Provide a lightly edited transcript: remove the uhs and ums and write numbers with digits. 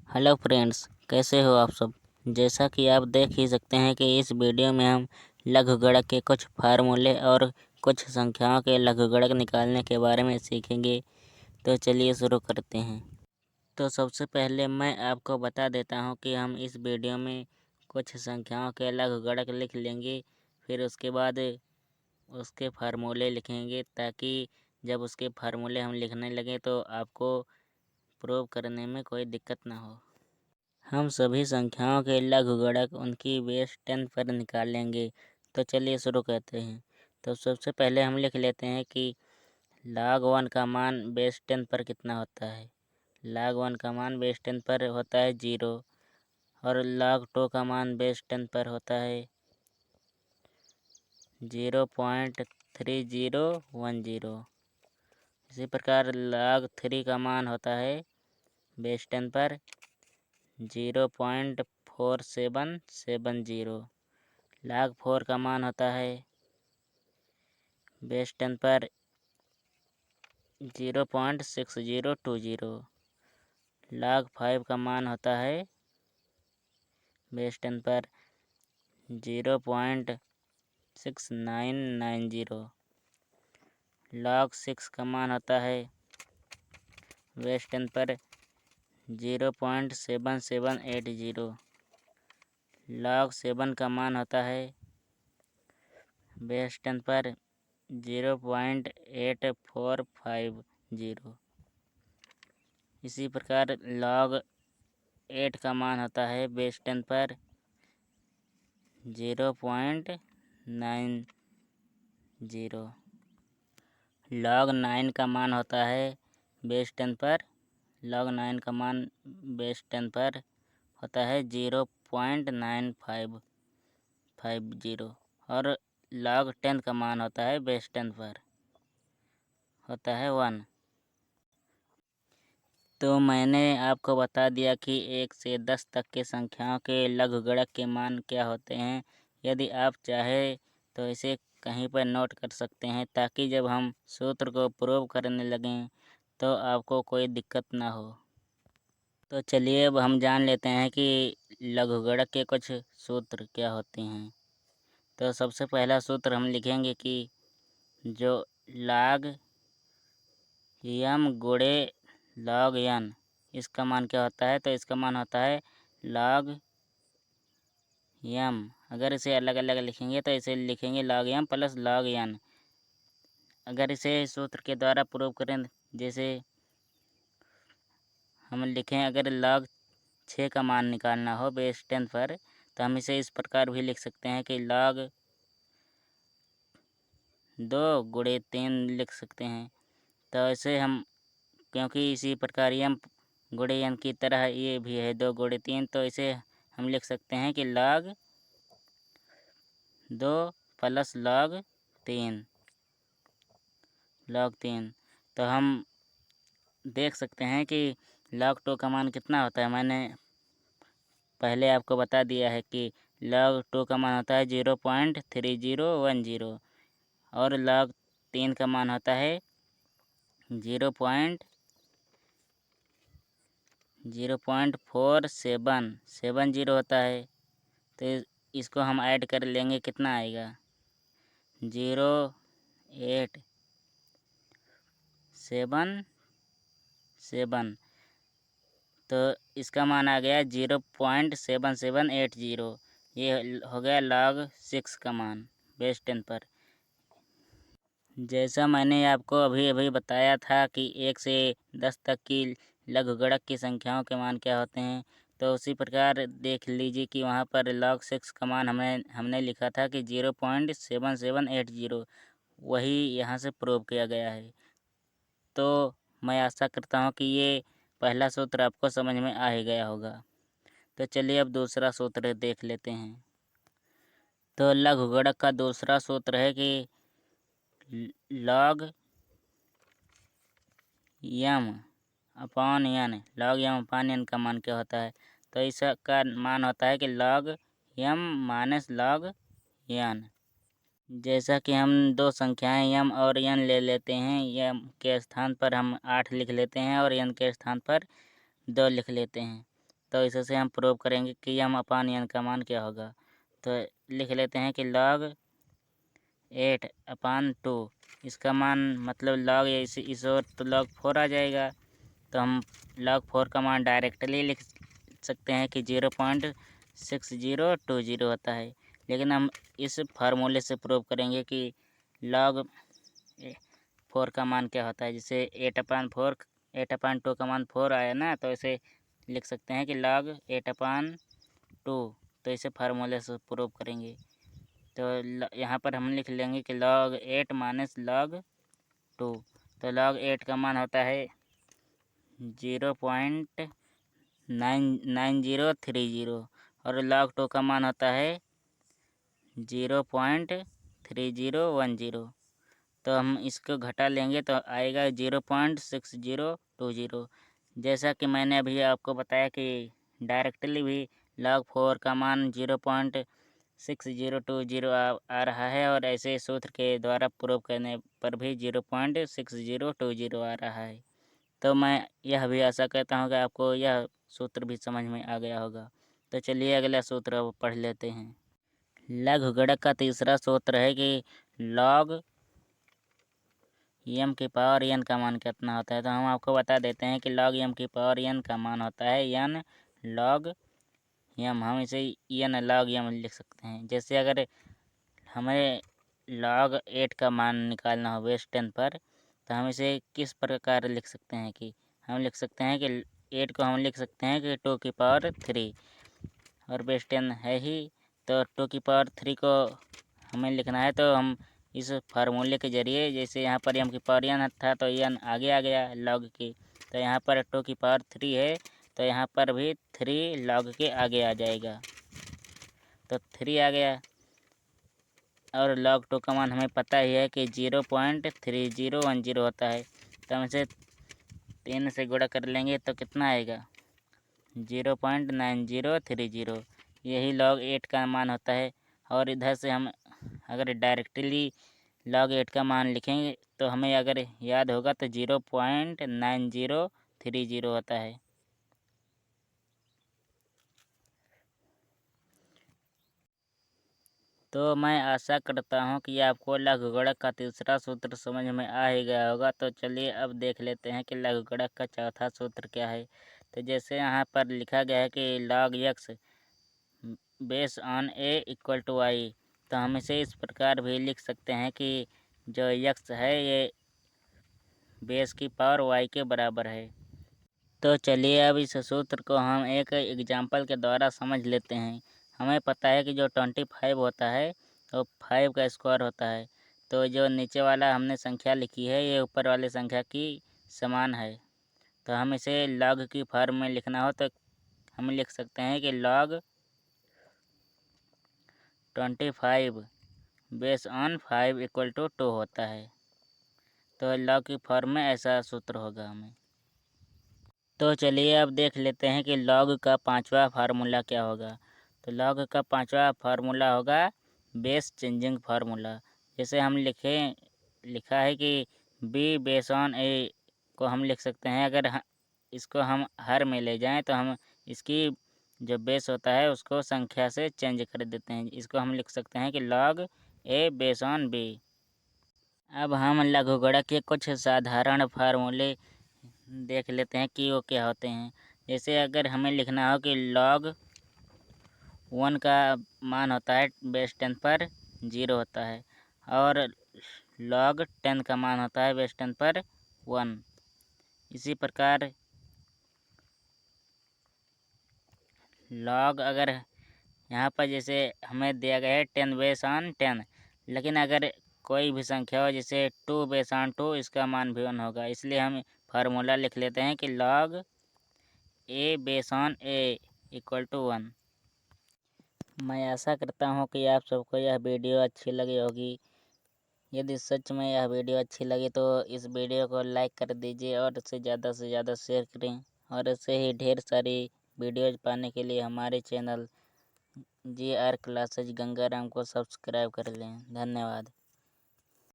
Hello friends, कैसे हो आप सब। जैसा कि आप देख ही सकते हैं कि इस वीडियो में हम लघुगणक के कुछ फार्मूले और कुछ संख्याओं के लघुगणक निकालने के बारे में सीखेंगे। तो चलिए शुरू करते हैं। तो सबसे पहले मैं आपको बता देता हूं कि हम इस वीडियो में कुछ संख्याओं के लघुगणक लिख लेंगे, फिर उसके बाद उसके फार्मूले लिखेंगे, ताकि जब उसके फार्मूले हम लिखने लगें तो आपको प्रूव करने में कोई दिक्कत ना हो। हम सभी संख्याओं के लघुगणक उनकी बेस 10 पर निकाल लेंगे। तो चलिए शुरू करते हैं। तो सबसे पहले हम लिख लेते हैं कि log 1 का मान बेस 10 पर कितना होता है। log 1 का मान बेस 10 पर होता है 0 और log 2 का मान बेस 10 पर होता है 0.3010। इसी प्रकार log 3 का मान होता है बेस 10 पर 0.4770। log 4 का मान होता है बेस 10 पर 0.6020। log 5 का मान होता है बेस 10 पर 0.6990। log 6 का मान होता है बेस 10 पर 0.7780। log 7 का मान होता है बेस 10 पर 0.8450। इसी प्रकार log 8 का मान होता है बेस 10 पर 0.90। log 9 का मान होता है बेस 10 पर log 9 का मान बेस 10 पर होता है 0.9550 और log 10 का मान होता है बेस 10 पर होता है 1। तो मैंने आपको बता दिया कि 1 से 10 तक के संख्याओं के लघुगणक के मान क्या होते हैं। यदि आप चाहें तो इसे कहीं पर नोट कर सकते हैं, ताकि जब हम सूत्र को प्रूव करने लगें तो आपको कोई दिक्कत ना हो। तो चलिए अब हम जान लेते हैं कि लघुगणक के कुछ सूत्र क्या होते हैं। तो सबसे पहला सूत्र हम लिखेंगे कि जो log m गुणे log n, इसका मान क्या होता है। तो इसका मान होता है log m। अगर इसे अलग अलग लिखेंगे तो इसे लिखेंगे log m plus log n। अगर इसे सूत्र के द्वारा प्रूव करें, जैसे हम लिखें, अगर log 6 का मान निकालना हो बेस 10 पर, तो हम इसे इस प्रकार भी लिख सकते हैं कि log 2 गुणे 3 लिख सकते हैं। तो ऐसे हम, क्योंकि इसी प्रकार m गुणे n की तरह ये भी है 2 गुणे 3, तो इसे हम लिख सकते हैं कि log 2 प्लस log 3। तो हम देख सकते हैं कि log 2 का मान कितना होता है। मैंने पहले आपको बता दिया है कि log 2 का मान होता है 0.3010 और log 3 का मान होता है 0.4770 होता है। तो इसको हम ऐड कर लेंगे, कितना आएगा 0.877। तो इसका मान आ गया 0.7780। ये हो गया log 6 का मान बेस 10 पर। जैसा मैंने आपको अभी बताया था कि 1 से 10 तक की लघुगणक की संख्याओं के मान क्या होते हैं, तो उसी प्रकार देख लीजिए कि वहाँ पर log 6 का मान हमने लिखा था कि 0.7780, वही यहाँ से प्रूव किया गया है। तो मैं आशा करता हूँ कि ये पहला सूत्र आपको समझ में आ ही गया होगा। तो चलिए अब दूसरा सूत्र देख लेते हैं। तो लघुगणक का दूसरा सूत्र है कि log m upon n। log m upon n का मान क्या होता है। तो इसका मान होता है कि log m minus log n। जैसा कि हम दो संख्याएं m और n ले लेते हैं, m के स्थान पर हम 8 लिख लेते हैं और n के स्थान पर 2 लिख लेते हैं। तो इससे हम प्रूव करेंगे कि m अपान n का मान क्या होगा। तो लिख लेते हैं कि log 8/2 इसका मान मतलब log इस ओर तो log 4 आ जाएगा। तो हम log 4 का मान डायरेक्टली लिख सकते हैं कि 0.6020 होता है। लेकिन हम इस फार्मूले से प्रूव करेंगे कि log 4 का मान क्या होता है। जैसे 8/2 का मान 4 आया ना, तो इसे लिख सकते हैं कि log 8/2। तो इसे फार्मूले से प्रूव करेंगे। तो यहाँ पर हम लिख लेंगे कि log 8 माइनस log 2। तो log 8 का मान होता है 0.9030 और log 2 का मान होता है 0.3010। तो हम इसको घटा लेंगे तो आएगा 0.6020। जैसा कि मैंने अभी आपको बताया कि डायरेक्टली भी log 4 का मान 0.6020 आ रहा है और ऐसे सूत्र के द्वारा प्रूव करने पर भी 0.6020 आ रहा है। तो मैं यह भी आशा करता हूँ कि आपको यह सूत्र भी समझ में आ गया होगा। तो चलिए अगला सूत्र अब पढ़ लेते हैं। लघुगणक का तीसरा सूत्र है कि log m की पावर n का मान कितना होता है। तो हम आपको बता देते हैं कि log m की पावर n का मान होता है n log m। हम इसे n log m लिख सकते हैं। जैसे अगर हमें log 8 का मान निकालना हो बेस 10 पर, तो हम इसे किस प्रकार लिख सकते हैं कि हम लिख सकते हैं कि 8 को हम लिख सकते हैं कि 2 की पावर 3 और बेस 10 है ही, तो 2 की पावर 3 को हमें लिखना है। तो हम इस फार्मूले के जरिए, जैसे यहाँ पर m की पावर n था तो n आगे आ गया log की, तो यहाँ पर 2 की पावर 3 है तो यहाँ पर भी 3 log के आगे आ जाएगा। तो 3 आ गया और log 2 का मान हमें पता ही है कि 0.3010 होता है। तो हम इसे 3 से गुणा कर लेंगे तो कितना आएगा 0.9030। यही log 8 का मान होता है। और इधर से हम अगर डायरेक्टली log 8 का मान लिखेंगे तो हमें अगर याद होगा तो 0.9030 होता है। तो मैं आशा करता हूँ कि आपको लघुगणक का तीसरा सूत्र समझ में आ ही गया होगा। तो चलिए अब देख लेते हैं कि लघुगणक का चौथा सूत्र क्या है। तो जैसे यहाँ पर लिखा गया है कि log x base on a equal to y। तो हम इसे इस प्रकार भी लिख सकते हैं कि जो x है ये बेस की पावर y के बराबर है। तो चलिए अब इस सूत्र को हम एक एग्जाम्पल के द्वारा समझ लेते हैं। हमें पता है कि जो 25 होता है वो 5 का स्क्वायर होता है। तो जो नीचे वाला हमने संख्या लिखी है ये ऊपर वाली संख्या की समान है। तो हम इसे log की फॉर्म में लिखना हो तो हम लिख सकते हैं कि log 25 base on 5 equal to 2 होता है। तो log की फॉर्म में ऐसा सूत्र होगा हमें। तो चलिए अब देख लेते हैं कि log का पांचवा फार्मूला क्या होगा। तो log का पांचवा फार्मूला होगा बेस चेंजिंग फार्मूला। जैसे हम लिखा है कि b बेस ऑन a को हम लिख सकते हैं। अगर इसको हम हर में ले जाएं तो हम इसकी जो बेस होता है उसको संख्या से चेंज कर देते हैं। इसको हम लिख सकते हैं कि log a base on b। अब हम लघुगणक के कुछ साधारण फार्मूले देख लेते हैं कि वो क्या होते हैं। जैसे अगर हमें लिखना हो कि log 1 का मान होता है बेस 10 पर 0 होता है और log 10 का मान होता है बेस 10 पर 1। इसी प्रकार log अगर यहाँ पर जैसे हमें दिया गया है 10 बेस ऑन 10, लेकिन अगर कोई भी संख्या हो जैसे 2 बेस ऑन 2, इसका मान भी 1 होगा। इसलिए हम फार्मूला लिख लेते हैं कि log a base on a equal to 1। मैं आशा करता हूँ कि आप सबको यह वीडियो अच्छी लगी होगी। यदि सच में यह वीडियो अच्छी लगी तो इस वीडियो को लाइक कर दीजिए और इसे ज़्यादा से ज़्यादा शेयर करें। और ऐसे ही ढेर सारी वीडियोज़ पाने के लिए हमारे चैनल GR क्लासेज गंगाराम को सब्सक्राइब कर लें। धन्यवाद।